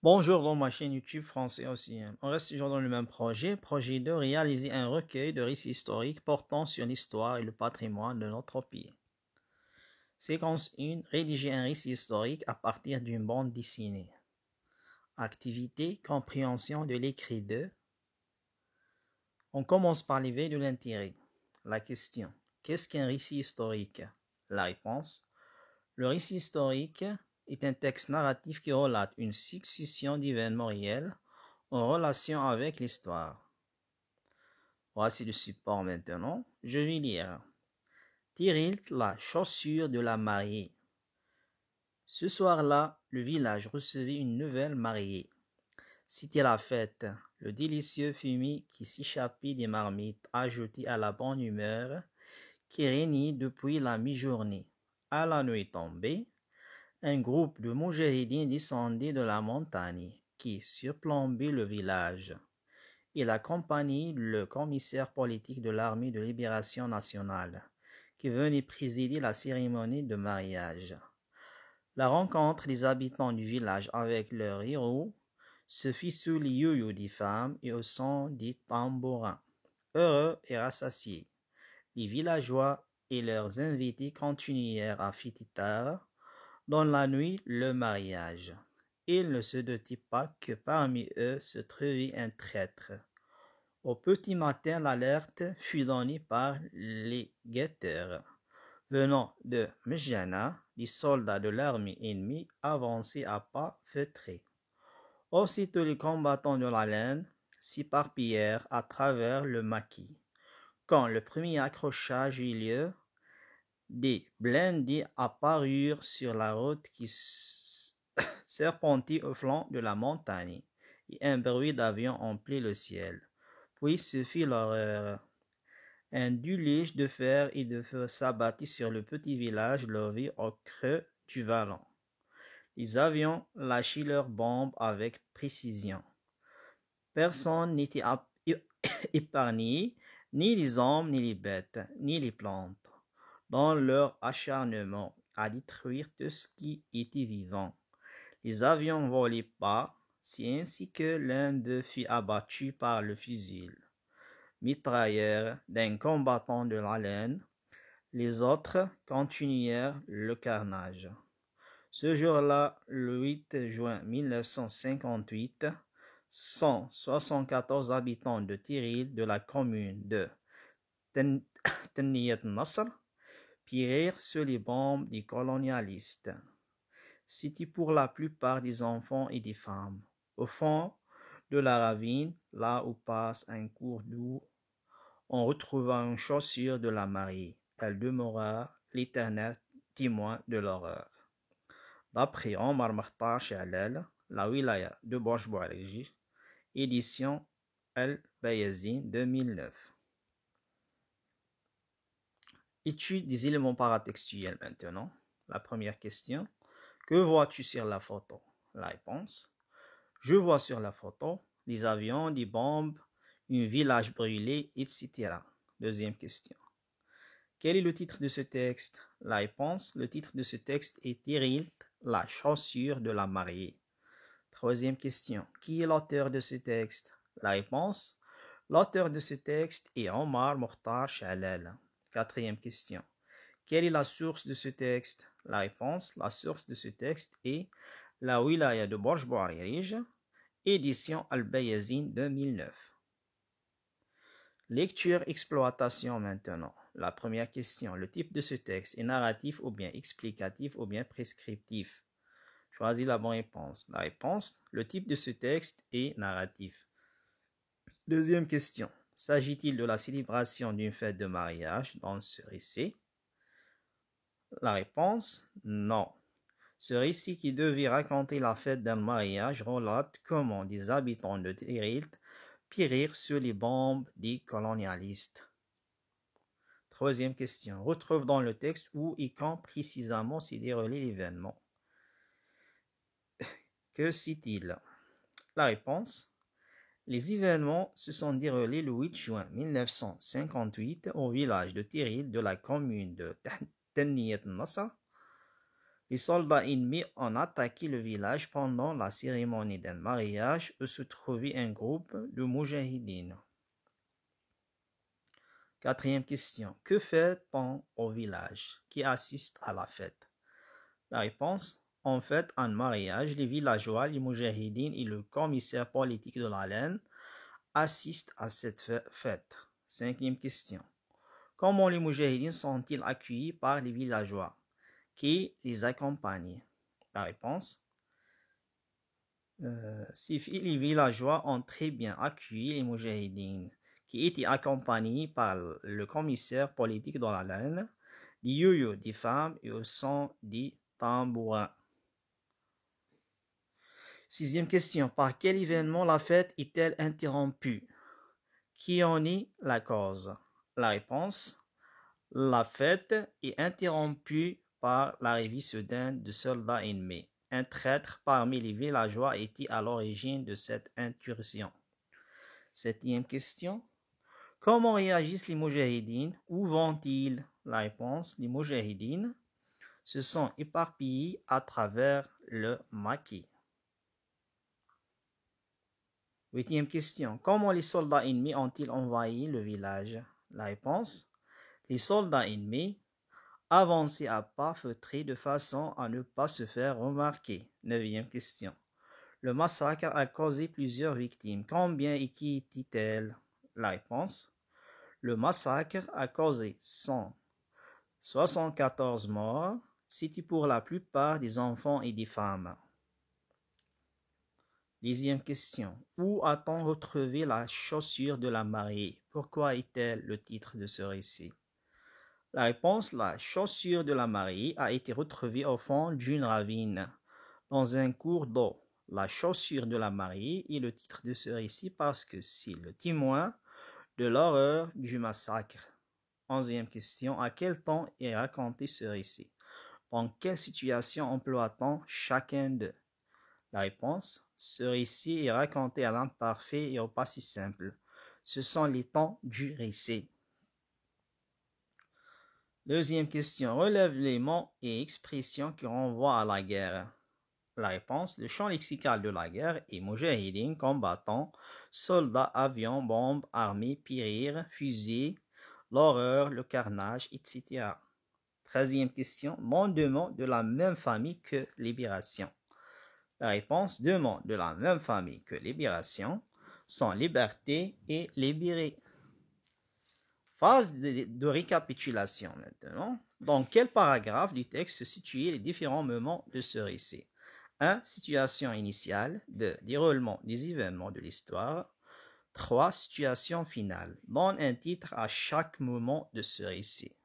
Bonjour dans ma chaîne YouTube Français OCM. On reste toujours dans le même projet. Projet de réaliser un recueil de récits historiques portant sur l'histoire et le patrimoine de notre pays. Séquence 1. Rédiger un récit historique à partir d'une bande dessinée. Activité, compréhension de l'écrit de. On commence par l'éveil de l'intérêt. La question. Qu'est-ce qu'un récit historique? La réponse. Le récit historique est un texte narratif qui relate une succession d'événements réels en relation avec l'histoire. Voici le support maintenant. Je vais lire. Tiril, la chaussure de la mariée. Ce soir-là, le village recevait une nouvelle mariée. C'était la fête, le délicieux fumier qui s'échappait des marmites ajouté à la bonne humeur qui régnait depuis la mi-journée. À la nuit tombée, un groupe de moujahidines descendait de la montagne qui surplombait le village. Il accompagnait le commissaire politique de l'armée de libération nationale qui venait présider la cérémonie de mariage. La rencontre des habitants du village avec leurs héros se fit sous les yo-yo des femmes et au son des tambourins. Heureux et rassasiés, les villageois et leurs invités continuèrent à fêter tard dans la nuit le mariage. Il ne se doutait pas que parmi eux se trouvait un traître. Au petit matin, l'alerte fut donnée par les guetteurs. Venant de Mjana, les soldats de l'armée ennemie avançaient à pas feutrés. Aussitôt les combattants de la laine s'éparpillèrent à travers le maquis. Quand le premier accrochage eut lieu, des blindés apparurent sur la route qui serpentait au flanc de la montagne, et un bruit d'avion emplit le ciel. Puis se fit l'horreur. Un déluge de fer et de feu s'abattit sur le petit village levé au creux du vallon. Les avions lâchaient leurs bombes avec précision. Personne n'était épargné, ni les hommes, ni les bêtes, ni les plantes, dans leur acharnement à détruire tout ce qui était vivant. Les avions volaient pas, si ainsi que l'un d'eux fut abattu par le fusil mitrailleur d'un combattant de la laine. Les autres continuèrent le carnage. Ce jour-là, le 8 juin 1958, 174 habitants de Tiril de la commune de Tenniyat Nasr périrent sous les bombes des colonialistes. C'était pour la plupart des enfants et des femmes. Au fond de la ravine, là où passe un cours d'eau, on retrouva une chaussure de la mariée. Elle demeura l'éternel témoin de l'horreur. D'après Omar Makhtar Chalel, la wilaya de Bouargérie, édition Al-Bayazine 2009. Étude des éléments paratextuels maintenant. La première question. Que vois-tu sur la photo? La réponse. Je vois sur la photo des avions, des bombes, un village brûlé, etc. Deuxième question. Quel est le titre de ce texte? La réponse. Le titre de ce texte est Tiril, la chaussure de la mariée. Troisième question. Qui est l'auteur de ce texte? La réponse. L'auteur de ce texte est Omar Makhtar Chalel. Quatrième question. Quelle est la source de ce texte? La réponse. La source de ce texte est la wilaya de Bouargérie, édition Al-Bayazine 2009. Lecture-exploitation maintenant. La première question. Le type de ce texte est narratif ou bien explicatif ou bien prescriptif? Choisis la bonne réponse. La réponse. Le type de ce texte est narratif. Deuxième question. S'agit-il de la célébration d'une fête de mariage dans ce récit? La réponse. Non. Ce récit qui devait raconter la fête d'un mariage relate comment des habitants de Tiril périrent sous les bombes des colonialistes. Troisième question. Retrouve dans le texte où et quand précisément s'est déroulé l'événement. Que cite-t-il? La réponse. Les événements se sont déroulés le 8 juin 1958 au village de Tiril de la commune de Tenniyat Nasr. Les soldats ennemis ont attaqué le village pendant la cérémonie d'un mariage où se trouvait un groupe de moujahidines. Quatrième question. Que fait-on au village qui assiste à la fête? La réponse. En fait un mariage, les villageois, les moujahidines et le commissaire politique de la laine assistent à cette fête. Cinquième question. Comment les moujahidines sont-ils accueillis par les villageois qui les accompagnent? La réponse. Les villageois ont très bien accueilli les moujahidines qui étaient accompagnés par le commissaire politique de la laine, des yo-yo des femmes et au son des tambourins. Sixième question. Par quel événement la fête est-elle interrompue? Qui en est la cause? La réponse. La fête est interrompue par l'arrivée soudaine de soldats ennemis. Un traître parmi les villageois était à l'origine de cette incursion. Septième question. Comment réagissent les moujahidines? Où vont-ils? La réponse. Les moujahidines se sont éparpillés à travers le maquis. Huitième question. Comment les soldats ennemis ont-ils envahi le village? La réponse. Les soldats ennemis avançaient à pas feutrés de façon à ne pas se faire remarquer. Neuvième question. Le massacre a causé plusieurs victimes. Combien et qui étaient-elles? La réponse. Le massacre a causé 174 morts, c'était pour la plupart des enfants et des femmes. Dixième question. Où a-t-on retrouvé la chaussure de la mariée? Pourquoi est-elle le titre de ce récit? La réponse. La chaussure de la mariée a été retrouvée au fond d'une ravine, dans un cours d'eau. La chaussure de la mariée est le titre de ce récit parce que c'est le témoin de l'horreur du massacre. Onzième question. À quel temps est raconté ce récit? Dans quelle situation emploie-t-on chacun d'eux? La réponse. Ce récit est raconté à l'imparfait et au passé simple. Ce sont les temps du récit. Deuxième question. Relève les mots et expressions qui renvoient à la guerre. La réponse. Le champ lexical de la guerre est moujahidine, combattants, soldats, avions, bombes, armées, périr, fusils, l'horreur, le carnage, etc. 13e question. Nom de mots de la même famille que libération. La réponse. Deux mots de la même famille que libération sont liberté et libérer. Phase de récapitulation maintenant. Dans quel paragraphe du texte se situent les différents moments de ce récit? 1. Situation initiale. 2. Déroulement des événements de l'histoire. 3. Situation finale. Donne un titre à chaque moment de ce récit.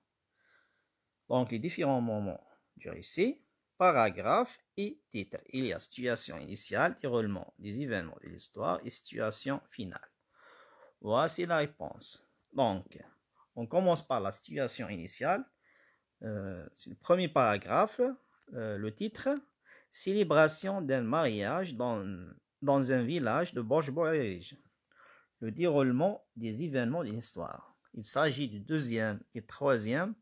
Donc, les différents moments du récit, paragraphe et titre. Il y a situation initiale, déroulement des événements de l'histoire et situation finale. Voici la réponse. Donc, on commence par la situation initiale. C'est le premier paragraphe. Le titre, célébration d'un mariage dans un village de Bojborij. Le déroulement des événements de l'histoire. Il s'agit du deuxième et troisième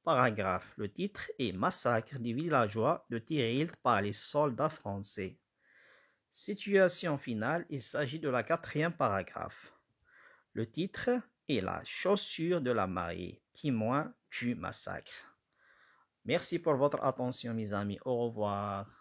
paragraphe. Le titre est massacre des villageois de Tirilt par les soldats français. Situation finale, il s'agit de la quatrième paragraphe. Le titre est la chaussure de la mariée, témoin du massacre. Merci pour votre attention, mes amis. Au revoir.